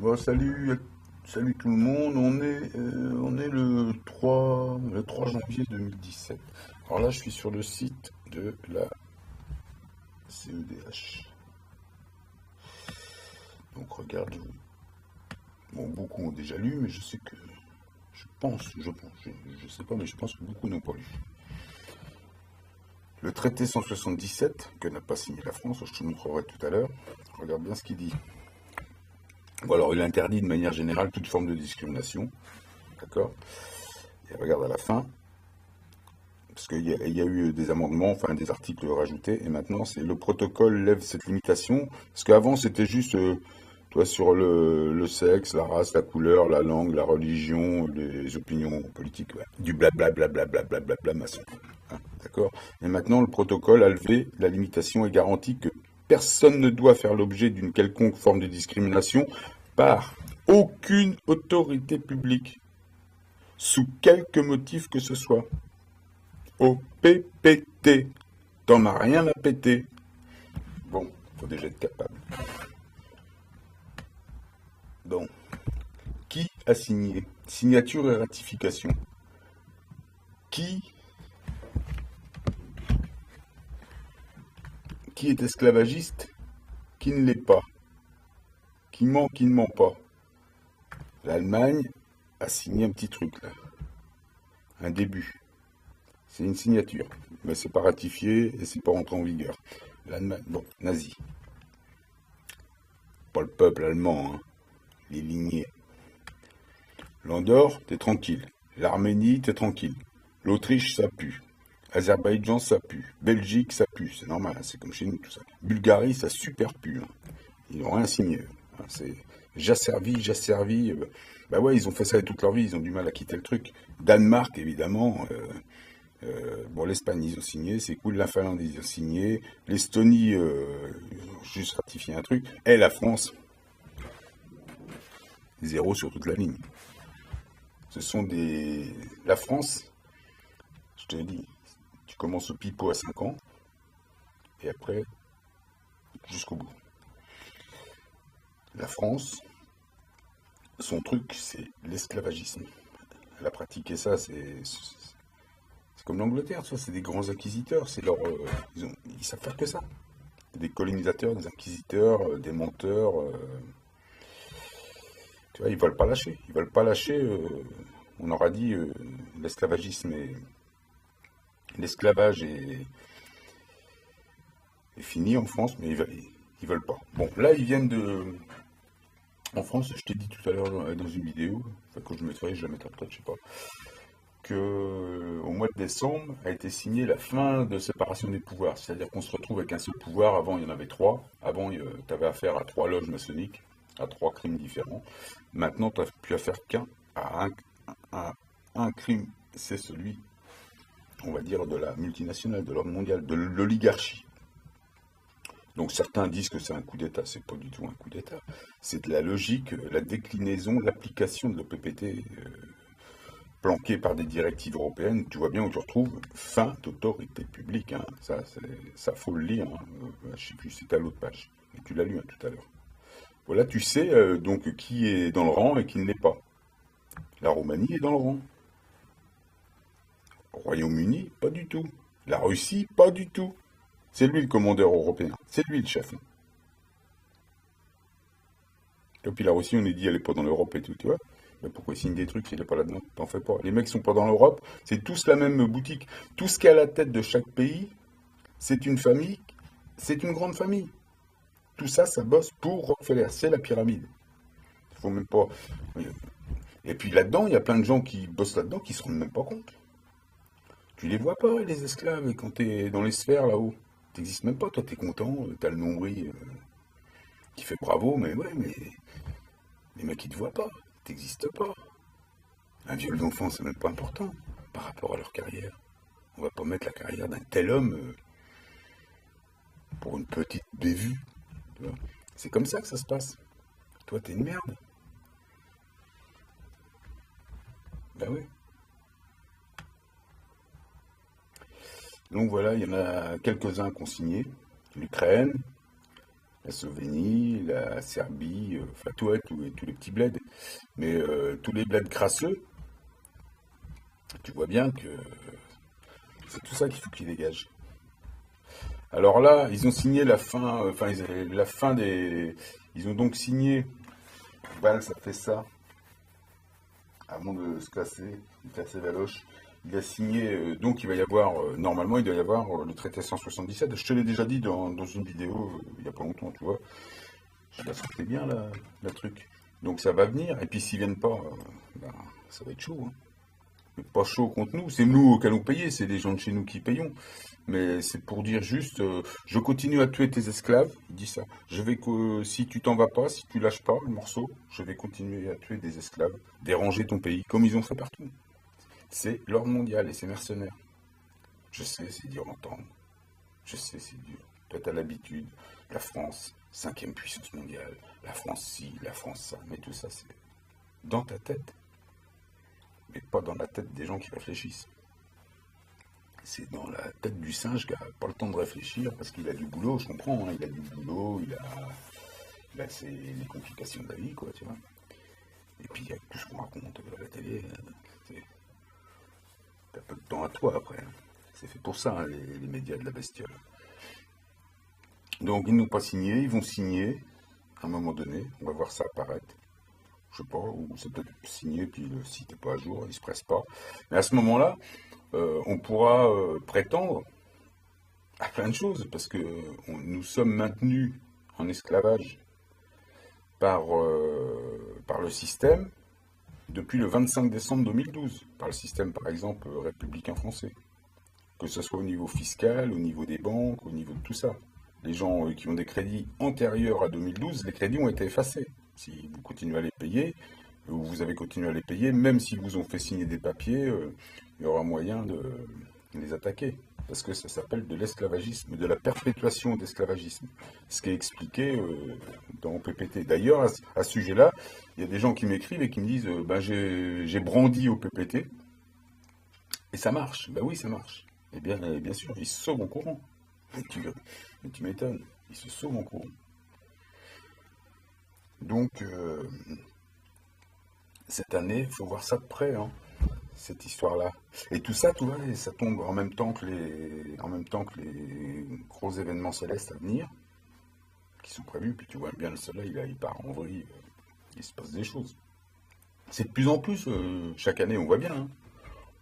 Bon, salut tout le monde. On est le 3 janvier 2017. Alors là, je suis sur le site de la CEDH. Donc regarde, bon, beaucoup ont déjà lu, mais je sais que, je sais pas, mais je pense que beaucoup n'ont pas lu. Le traité 177, que n'a pas signé la France, je te montrerai tout à l'heure, regarde bien ce qu'il dit. Bon, alors il interdit de manière générale toute forme de discrimination, d'accord? Et regarde à la fin, parce qu'il y a eu des amendements, enfin des articles rajoutés, et maintenant c'est le protocole lève cette limitation, parce qu'avant c'était juste, toi, sur le sexe, la race, la couleur, la langue, la religion, les opinions politiques, ouais. Du blablabla, blablabla, maçon. Hein, d'accord? Et maintenant le protocole a levé la limitation et garantit que personne ne doit faire l'objet d'une quelconque forme de discrimination par aucune autorité publique, sous quelque motif que ce soit. Au PPT. T'en as rien à péter. Bon, faut déjà être capable. Donc, qui a signé? Signature et ratification. Qui, qui est esclavagiste? Qui ne l'est pas? Qui ne ment pas? L'Allemagne a signé un petit truc là. Un début. C'est une signature. Mais c'est pas ratifié et c'est pas rentré en vigueur. L'Allemagne, bon, nazi. Pas le peuple allemand, hein. Les lignées. L'Andorre, t'es tranquille. L'Arménie, t'es tranquille. L'Autriche, ça pue. Azerbaïdjan, ça pue. Belgique, ça pue. C'est normal, hein, c'est comme chez nous, tout ça. Bulgarie, ça super pue, hein. Ils n'ont rien signé, eux, hein. C'est j'asservis. Bah ouais, ils ont fait ça toute leur vie, ils ont du mal à quitter le truc. Danemark, évidemment. Bon, l'Espagne, ils ont signé, c'est cool. La Finlande, ils ont signé. L'Estonie, ils ont juste ratifié un truc. Et la France, zéro sur toute la ligne. Ce sont des. La France, je te dis, tu commences au pipeau à 5 ans, et après, jusqu'au bout. La France, son truc, c'est l'esclavagisme. Elle a pratiqué ça, c'est comme l'Angleterre, ça, c'est des grands inquisiteurs, c'est leur, ils savent faire que ça. Des colonisateurs, des inquisiteurs, des menteurs, tu vois, ils veulent pas lâcher. Ils veulent pas lâcher, on aura dit, l'esclavagisme et l'esclavage est fini en France, mais ils veulent pas. Bon, là, ils viennent de, en France, je t'ai dit tout à l'heure dans une vidéo, enfin, que je mettrai, je la mettrai peut-être, je sais pas, que au mois de décembre a été signée la fin de séparation des pouvoirs. C'est-à-dire qu'on se retrouve avec un seul pouvoir. Avant, il y en avait trois. Avant, tu avais affaire à trois loges maçonniques, à trois crimes différents. Maintenant, tu n'as plus affaire qu'un à à un crime. C'est celui, on va dire, de la multinationale, de l'ordre mondial, de l'oligarchie. Donc certains disent que c'est un coup d'État, c'est pas du tout un coup d'État. C'est de la logique, la déclinaison, l'application de l'OPPT planqué par des directives européennes. Tu vois bien où tu retrouves fin d'autorité publique, hein. Ça faut le lire, hein. Je sais plus, c'est à l'autre page. Mais tu l'as lu, hein, tout à l'heure. Voilà, tu sais donc qui est dans le rang et qui ne l'est pas. La Roumanie est dans le rang. Le Royaume-Uni, pas du tout. La Russie, pas du tout. C'est lui le commandeur européen. C'est lui le chef, hein. Et puis la Russie, on est dit, elle est pas dans l'Europe et tout, tu vois. Mais pourquoi il signe des trucs s'il n'est pas là-dedans? T'en fais pas. Les mecs sont pas dans l'Europe, c'est tous la même boutique. Tout ce qui est à la tête de chaque pays, c'est une famille, c'est une grande famille. Tout ça, ça bosse pour Rockefeller. C'est la pyramide. Il faut même pas. Et puis là-dedans, il y a plein de gens qui bossent là-dedans qui se rendent même pas compte. Tu les vois pas, les esclaves, et quand t'es dans les sphères là-haut. T'existes même pas, toi t'es content, t'as le nombril qui fait bravo, mais ouais, mais les mecs ils te voient pas, t'existes pas. Un viol d'enfant, c'est même pas important par rapport à leur carrière. On va pas mettre la carrière d'un tel homme pour une petite bévue. Tu vois. C'est comme ça que ça se passe. Toi, t'es une merde. Ben oui. Donc voilà, il y en a quelques-uns qui ont signé. L'Ukraine, la Slovénie, la Serbie, enfin tous les petits bleds. Mais tous les bleds crasseux, tu vois bien que c'est tout ça qu'il faut qu'ils dégagent. Alors là, ils ont signé la fin, la fin des. Ils ont donc signé. Valls ça fait ça, avant de se casser, de casser la loche. Il a signé, donc il va y avoir, normalement, il doit y avoir le traité 177. Je te l'ai déjà dit dans une vidéo il n'y a pas longtemps, tu vois. Je la sentais bien, la truc. Donc ça va venir, et puis s'ils viennent pas, ben, ça va être chaud, hein. Mais pas chaud contre nous, c'est nous qui allons payer, c'est des gens de chez nous qui payons. Mais c'est pour dire juste, je continue à tuer tes esclaves, il dit ça. Si tu t'en vas pas, si tu lâches pas le morceau, je vais continuer à tuer des esclaves, déranger ton pays, comme ils ont fait partout. C'est l'ordre mondial et c'est mercenaires. Je sais, c'est dur à entendre. Je sais, c'est dur. Toi, t'as l'habitude. La France, cinquième puissance mondiale. La France ci, la France ça. Mais tout ça, c'est dans ta tête, mais pas dans la tête des gens qui réfléchissent. C'est dans la tête du singe qui n'a pas le temps de réfléchir parce qu'il a du boulot, je comprends, hein, il a du boulot, les complications de la vie, quoi, tu vois. Et puis il y a tout ce qu'on raconte à la télé, t'as peu de temps à toi après, hein. C'est fait pour ça, hein, les médias de la bestiole. Donc ils n'ont pas signé, ils vont signer à un moment donné, on va voir ça apparaître. Je sais pas, ou c'est peut-être signé, puis le site n'est pas à jour, il ne se presse pas. Mais à ce moment-là, on pourra prétendre à plein de choses, parce que nous sommes maintenus en esclavage par le système depuis le 25 décembre 2012, par le système par exemple républicain français, que ce soit au niveau fiscal, au niveau des banques, au niveau de tout ça. Les gens qui ont des crédits antérieurs à 2012, les crédits ont été effacés. Si vous continuez à les payer, ou vous avez continué à les payer, même s'ils vous ont fait signer des papiers, il y aura moyen de les attaquer. Parce que ça s'appelle de l'esclavagisme, de la perpétuation d'esclavagisme. Ce qui est expliqué dans PPT. D'ailleurs, à ce sujet-là, il y a des gens qui m'écrivent et qui me disent ben, j'ai brandi au PPT et ça marche. Ben oui, ça marche. Bien sûr, ils se sauvent en courant. Tu m'étonnes, ils se sauvent en courant. Donc, cette année, il faut voir ça de près, hein, cette histoire-là. Et tout ça, tu vois, et ça tombe en même temps que les gros événements célestes à venir, qui sont prévus, puis tu vois bien le soleil, là, il part en vrille, il se passe des choses. C'est de plus en plus, chaque année, on voit bien, hein.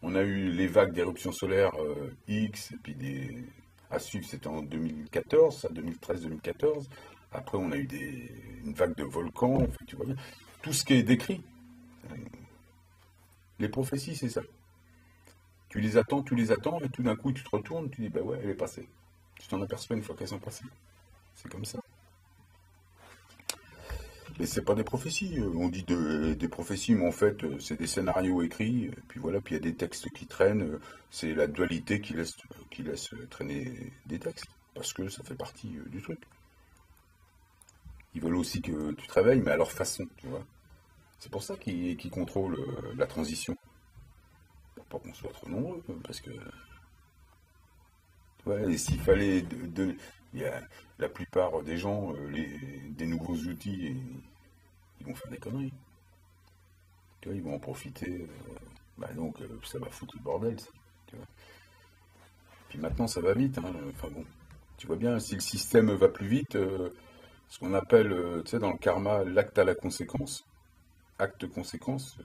On a eu les vagues d'éruptions solaires X, et puis à suivre, c'était en 2014, ça, 2013-2014. Après, on a eu une vague de volcans, en fait, tu vois bien. Tout ce qui est décrit, les prophéties, c'est ça. Tu les attends, et tout d'un coup, tu te retournes, tu dis, bah ouais, elle est passée. Tu t'en aperçois une fois qu'elles sont passées. C'est comme ça. Mais c'est pas des prophéties. On dit des prophéties, mais en fait, c'est des scénarios écrits. Puis voilà, puis il y a des textes qui traînent. C'est la dualité qui laisse traîner des textes. Parce que ça fait partie du truc. Ils veulent aussi que tu te réveilles, mais à leur façon, tu vois. C'est pour ça qu'ils contrôlent la transition. Pour pas qu'on soit trop nombreux, parce que ouais, et s'il fallait il y a la plupart des gens, des nouveaux outils, ils vont faire des conneries. Tu vois, ils vont en profiter. Bah donc, ça va foutre le bordel, ça. Tu vois. Puis maintenant, ça va vite, hein. Enfin bon, tu vois bien, si le système va plus vite, ce qu'on appelle, tu sais, dans le karma, l'acte à la conséquence, acte-conséquence,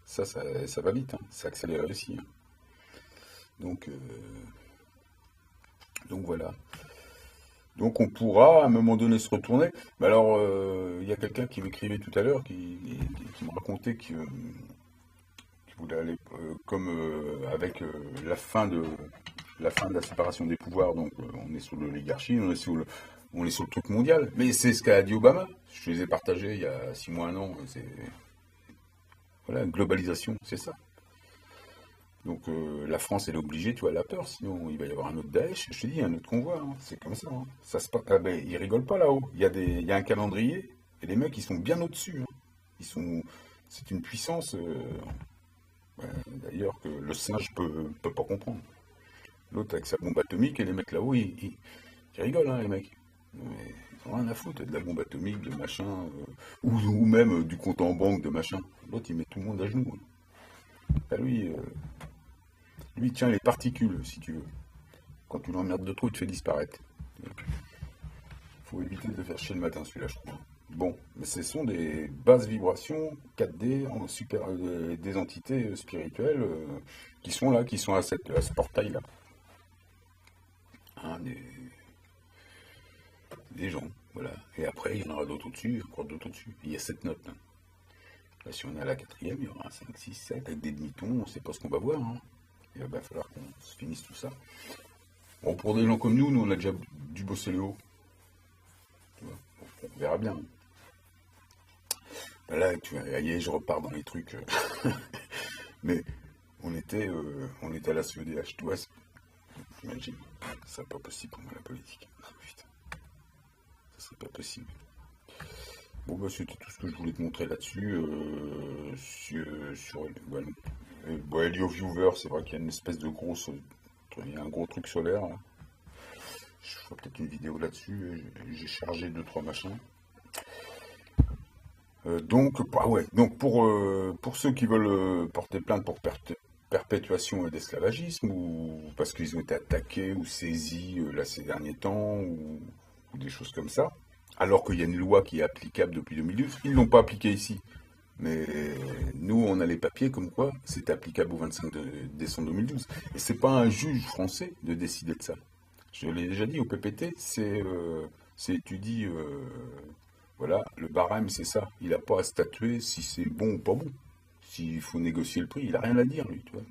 ça va vite, hein. C'est accéléré aussi, hein. Donc, donc voilà. Donc on pourra à un moment donné se retourner. Mais alors, il y a quelqu'un qui m'écrivait tout à l'heure, qui me racontait qu'il voulait aller comme avec la fin de la séparation des pouvoirs. Donc on est sous l'oligarchie, on est sur le truc mondial. Mais c'est ce qu'a dit Obama. Je les ai partagés il y a 6 mois, un an. Voilà, globalisation, c'est ça. Donc la France, elle est obligée, tu vois, elle a peur, sinon il va y avoir un autre Daesh, je te dis, un autre convoi, hein. C'est comme ça, hein. Ça se passe, ah ben, ils rigolent pas là-haut. Il y a un calendrier, et les mecs, ils sont bien au-dessus, hein. C'est une puissance, ouais, d'ailleurs, que le singe peut pas comprendre. L'autre avec sa bombe atomique, et les mecs là-haut, ils rigolent, hein, les mecs. Mais Rien à foutre de la bombe atomique, de machin, ou même du compte en banque, de machin. L'autre, il met tout le monde à genoux, hein. Ah, lui, il tient les particules, si tu veux. Quand tu l'emmerdes de trop, il te fait disparaître. Faut éviter de le faire chier le matin, celui-là, je trouve. Bon, mais ce sont des basses vibrations 4D, des entités spirituelles qui sont là, qui sont à ce portail-là. Hein, des gens, voilà. Et après, il y en aura d'autres au-dessus, encore d'autres au-dessus. Il y a 7 notes, hein. Là, si on est à la quatrième, il y aura un 5, 6, 7 avec des demi-tons, on ne sait pas ce qu'on va voir, hein. Il va falloir qu'on se finisse tout ça. Bon, pour des gens comme nous, on a déjà dû bosser le haut. Tu vois. Bon, on verra bien. Ben là, tu vois, je repars dans les trucs. Mais on était à la CEDH, tu vois, t'imagines, ce serait pas possible pour moi la politique. Ah, putain, ça serait pas possible. Bon, bah, c'était tout ce que je voulais te montrer là-dessus. Voilà. Bon, Helio Viewer, c'est vrai qu'il y a une espèce de grosse. Il y a un gros truc solaire, là. Je ferai peut-être une vidéo là-dessus. J'ai chargé deux trois machins. Donc pour ceux qui veulent porter plainte pour perpétuation d'esclavagisme, ou parce qu'ils ont été attaqués ou saisis là ces derniers temps, ou des choses comme ça, alors qu'il y a une loi qui est applicable depuis 2012, ils ne l'ont pas appliquée ici. Mais nous, on a les papiers comme quoi c'est applicable au 25 décembre 2012. Et c'est pas un juge français de décider de ça. Je l'ai déjà dit au PPT, tu dis, voilà, le barème c'est ça. Il n'a pas à statuer si c'est bon ou pas bon. S'il faut négocier le prix, il n'a rien à dire, lui, tu vois.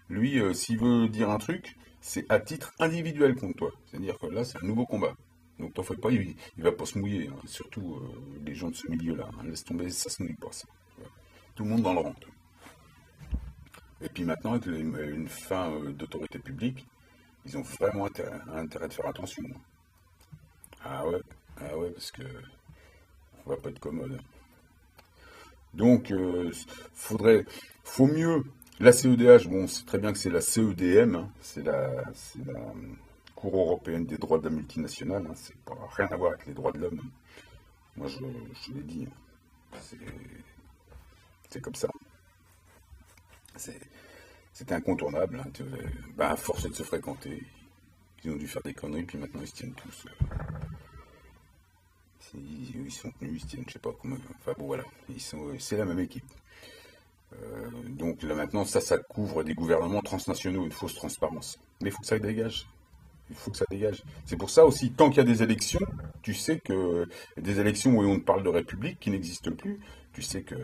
Lui, s'il veut dire un truc, c'est à titre individuel contre toi. C'est-à-dire que là, c'est un nouveau combat. Donc t'en fais pas, il va pas se mouiller, hein. Surtout les gens de ce milieu-là, hein. Laisse tomber, ça se mouille pas, ça. Tu vois. Tout le monde dans le rang. Et puis maintenant, avec une fin d'autorité publique, ils ont vraiment intérêt de faire attention, hein. Ah ouais, ah ouais, parce que on va pas être commode. Donc, faut mieux. La CEDH, bon, c'est très bien que c'est la CEDM, hein, c'est la Cour européenne des droits de la multinationale, hein, c'est pas rien à voir avec les droits de l'homme. Moi, je l'ai dit, hein, c'est comme ça. C'est incontournable, hein, bah, à force de se fréquenter, ils ont dû faire des conneries, puis maintenant ils se tiennent tous. Ils sont tenus, ils se tiennent, je sais pas comment. Enfin bon, voilà, c'est la même équipe. Donc là maintenant, ça couvre des gouvernements transnationaux, une fausse transparence. Mais il faut que ça dégage. Il faut que ça dégage. C'est pour ça aussi, tant qu'il y a des élections, tu sais que des élections où on parle de république qui n'existent plus, tu sais que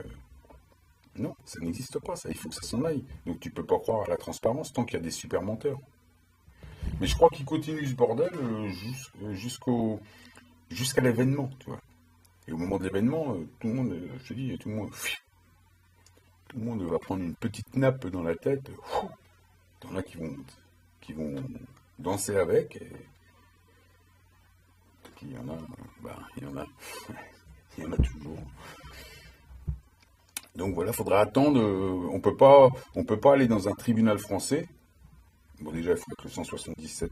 non, ça n'existe pas, ça. Il faut que ça s'en aille. Donc tu peux pas croire à la transparence tant qu'il y a des super menteurs. Mais je crois qu'ils continuent ce bordel jusqu'à l'événement, tu vois. Et au moment de l'événement, tout le monde, je te dis, tout le monde va prendre une petite nappe dans la tête. T'en as qui vont danser avec, et puis il y en a, bah, il y en a, il y en a toujours. Donc voilà, faudra attendre. On peut pas aller dans un tribunal français. Bon, déjà, il faut que le 177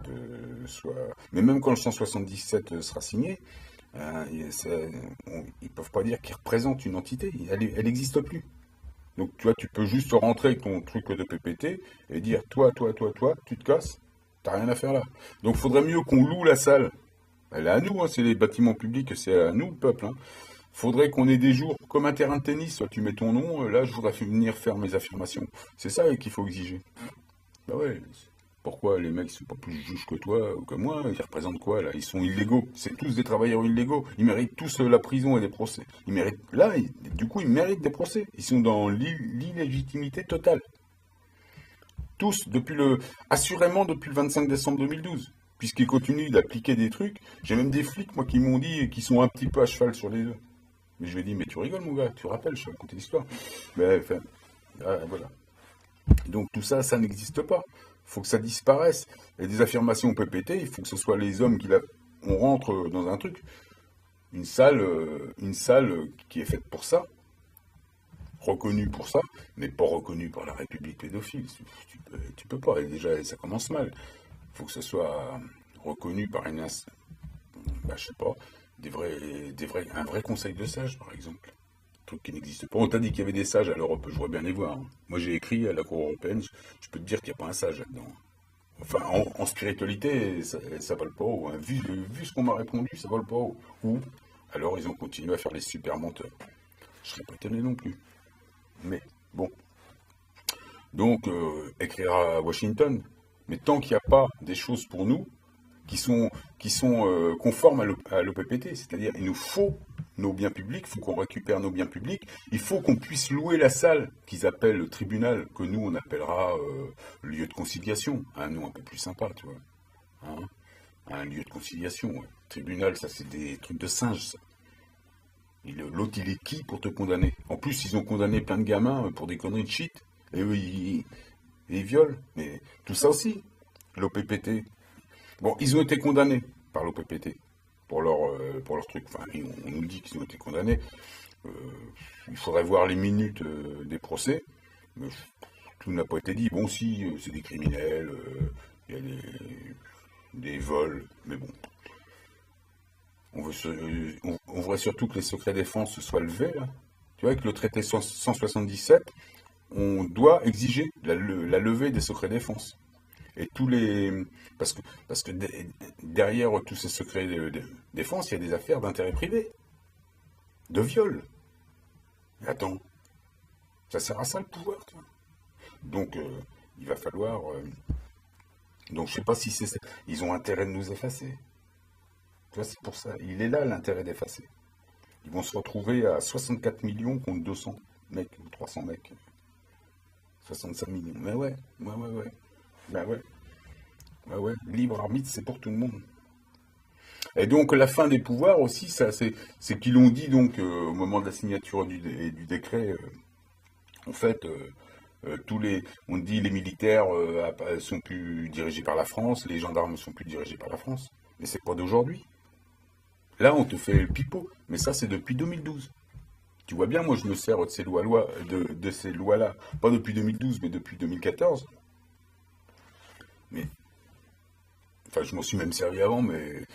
soit. Mais même quand le 177 sera signé, ils peuvent pas dire qu'il représente une entité. Elle n'existe plus. Donc, tu vois, tu peux juste rentrer avec ton truc de PPT et dire, toi, tu te casses. T'as rien à faire là. Donc, faudrait mieux qu'on loue la salle. Elle est à nous, hein, c'est les bâtiments publics, c'est à nous, le peuple, hein. Faudrait qu'on ait des jours comme un terrain de tennis. Soit tu mets ton nom, là, je voudrais venir faire mes affirmations. C'est ça qu'il faut exiger. Bah ouais. Pourquoi les mecs sont pas plus juges que toi ou que moi? Ils représentent quoi là? Ils sont illégaux. C'est tous des travailleurs illégaux. Ils méritent tous la prison et des procès. Ils méritent là, du coup, ils méritent des procès. Ils sont dans l'illégitimité totale. Tous assurément depuis le 25 décembre 2012, puisqu'ils continuent d'appliquer des trucs. J'ai même des flics moi qui m'ont dit qu'ils sont un petit peu à cheval sur les deux. Mais je lui ai dit mais tu rigoles mon gars, tu te rappelles, je t'ai raconté l'histoire. Mais enfin, voilà. Donc tout ça, ça n'existe pas. Il faut que ça disparaisse. Et des affirmations PPT, il faut que ce soit les hommes On rentre dans un truc, une salle qui est faite pour ça, reconnue pour ça, mais pas reconnue par la République pédophile. Tu peux pas. Et déjà, ça commence mal. Il faut que ce soit reconnu par bah, je sais pas, un vrai conseil de sage, par exemple. Un truc qui n'existe pas. On t'a dit qu'il y avait des sages à l'Europe, je vois bien les voir, hein. Moi, j'ai écrit à la Cour européenne, je peux te dire qu'il n'y a pas un sage là-dedans. Enfin, en spiritualité, ça vole pas haut, hein. Vu ce qu'on m'a répondu, ça vole pas haut. Ou alors ils ont continué à faire les super menteurs. Je serais pas étonné non plus. Mais bon, donc écrire à Washington. Mais tant qu'il n'y a pas des choses pour nous qui sont conformes à l'OPPT, c'est-à-dire il nous faut nos biens publics, il faut qu'on récupère nos biens publics, il faut qu'on puisse louer la salle qu'ils appellent le tribunal, que nous on appellera lieu de conciliation, un nom un peu plus sympa, tu vois, hein, un lieu de conciliation. Ouais. Tribunal, ça c'est des trucs de singes, ça. L'autre il est qui pour te condamner? En plus ils ont condamné plein de gamins pour des conneries de shit, et eux ils violent, mais tout ça aussi, l'OPPT. Bon, ils ont été condamnés par l'OPPT pour leur truc. Enfin, on nous dit qu'ils ont été condamnés. Euh, il faudrait voir les minutes des procès, mais tout n'a pas été dit. Bon, si, c'est des criminels, il y a des vols, mais bon. On voudrait surtout que les secrets défense soient levés, là. Tu vois, avec le traité 177, on doit exiger la levée des secrets défense. Et tous les. Parce que derrière tous ces secrets de défense, il y a des affaires d'intérêt privé, de viol. Mais attends, ça sert à ça le pouvoir, tu vois. Donc, il va falloir. Donc, je sais pas si c'est ça. Ils ont intérêt de nous effacer. Tu vois, c'est pour ça. Il est là l'intérêt d'effacer. Ils vont se retrouver à 64 millions contre 200 mecs ou 300 mecs. 65 millions. Mais ouais, ouais, ouais, ouais. Ben ouais, ouais, ouais. Libre arbitre, c'est pour tout le monde. Et donc la fin des pouvoirs aussi, ça c'est qu'ils l'ont dit donc au moment de la signature du décret. En fait, on dit les militaires sont plus dirigés par la France, les gendarmes sont plus dirigés par la France. Mais c'est pas d'aujourd'hui. Là, on te fait le pipeau. Mais ça, c'est depuis 2012. Tu vois bien, moi, je me sers de de ces lois-là, pas depuis 2012, mais depuis 2014. Mais, enfin, je m'en suis même servi avant, mais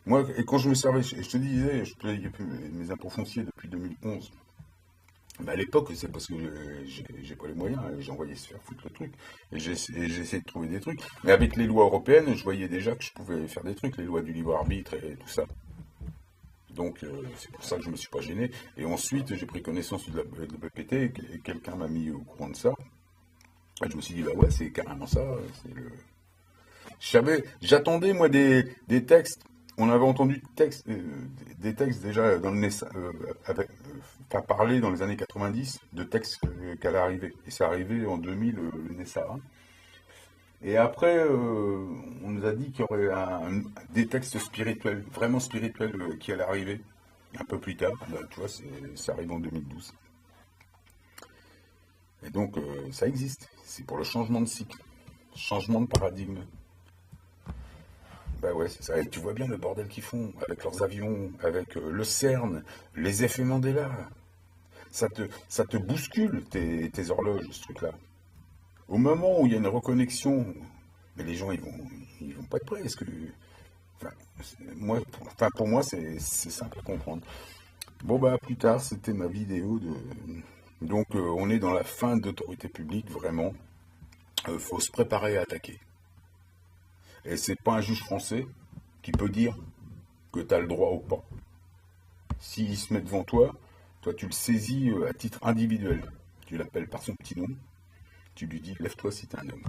moi, et quand je me servais, je te disais, je payais mes impôts fonciers depuis 2011. Mais à l'époque, c'est parce que j'ai pas les moyens, et j'ai envoyé se faire foutre le truc. Et j'ai essayé de trouver des trucs. Mais avec les lois européennes, je voyais déjà que je pouvais faire des trucs, les lois du libre arbitre et tout ça. Donc c'est pour ça que je me suis pas gêné. Et ensuite, j'ai pris connaissance de la PPT, et quelqu'un m'a mis au courant de ça. Et je me suis dit, bah ouais, c'est carrément ça. C'est le... J'attendais moi des textes. On avait entendu des textes déjà dans le NESA, enfin, parler dans les années 90 de textes qui allaient arriver. Et c'est arrivé en 2000, le NESA, hein. Et après, on nous a dit qu'il y aurait des textes spirituels, vraiment spirituels, qui allaient arriver un peu plus tard. Bah, tu vois, c'est arrivé en 2012. Et donc, ça existe. C'est pour le changement de cycle, changement de paradigme. Bah ouais, c'est ça. Et tu vois bien le bordel qu'ils font avec leurs avions, avec le CERN, les effets Mandela. Ça te bouscule tes horloges, ce truc-là. Au moment où il y a une reconnexion, mais les gens, ils vont pas être prêts. Enfin, pour moi, c'est simple à comprendre. Bon, bah, plus tard, c'était ma vidéo de. Donc, on est dans la fin d'autorité publique, vraiment. Faut se préparer à attaquer. Et c'est pas un juge français qui peut dire que tu as le droit ou pas. S'il se met devant toi, toi, tu le saisis à titre individuel. Tu l'appelles par son petit nom. Tu lui dis, lève-toi si t'es un homme.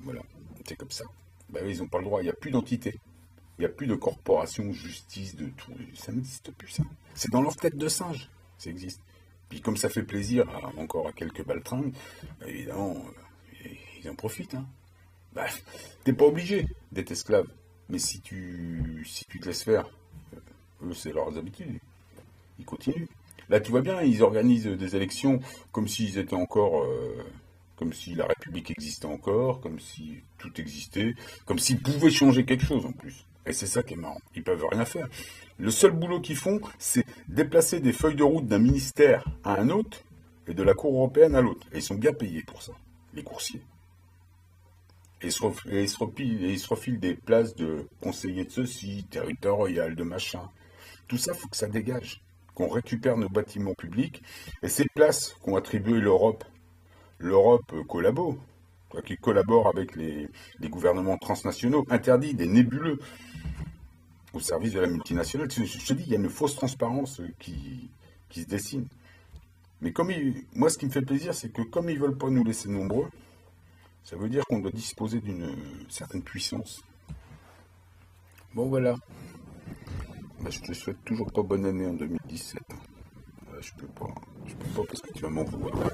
Voilà, c'est comme ça. Ben oui, ils n'ont pas le droit, il n'y a plus d'entité. Il n'y a plus de corporation, justice, de tout. Ça n'existe plus, ça. C'est dans leur tête de singe, ça existe. Puis comme ça fait plaisir encore à quelques baltringues, ben évidemment, ils en profitent. Hein. Ben, t'es pas obligé d'être esclave. Mais si tu te laisses faire, eux, c'est leurs habitudes. Ils continuent. Là, tu vois bien, ils organisent des élections comme s'ils étaient encore comme si la République existait encore, comme si tout existait, comme s'ils pouvaient changer quelque chose en plus. Et c'est ça qui est marrant. Ils peuvent rien faire. Le seul boulot qu'ils font, c'est déplacer des feuilles de route d'un ministère à un autre et de la Cour européenne à l'autre. Et ils sont bien payés pour ça, les coursiers. Et ils se refilent des places de conseiller de ceci, territorial, de machin. Tout ça, il faut que ça dégage, qu'on récupère nos bâtiments publics et ces places qu'ont attribuées l'Europe. L'Europe collabore, quoi, qui collabore avec les gouvernements transnationaux, interdit des nébuleux au service de la multinationale. Je te dis, il y a une fausse transparence qui se dessine. Mais moi, ce qui me fait plaisir, c'est que comme ils veulent pas nous laisser nombreux, ça veut dire qu'on doit disposer d'une certaine puissance. Bon, voilà. Bah, je te souhaite toujours pas bonne année en 2017. Je peux pas parce que tu vas m'en vouloir.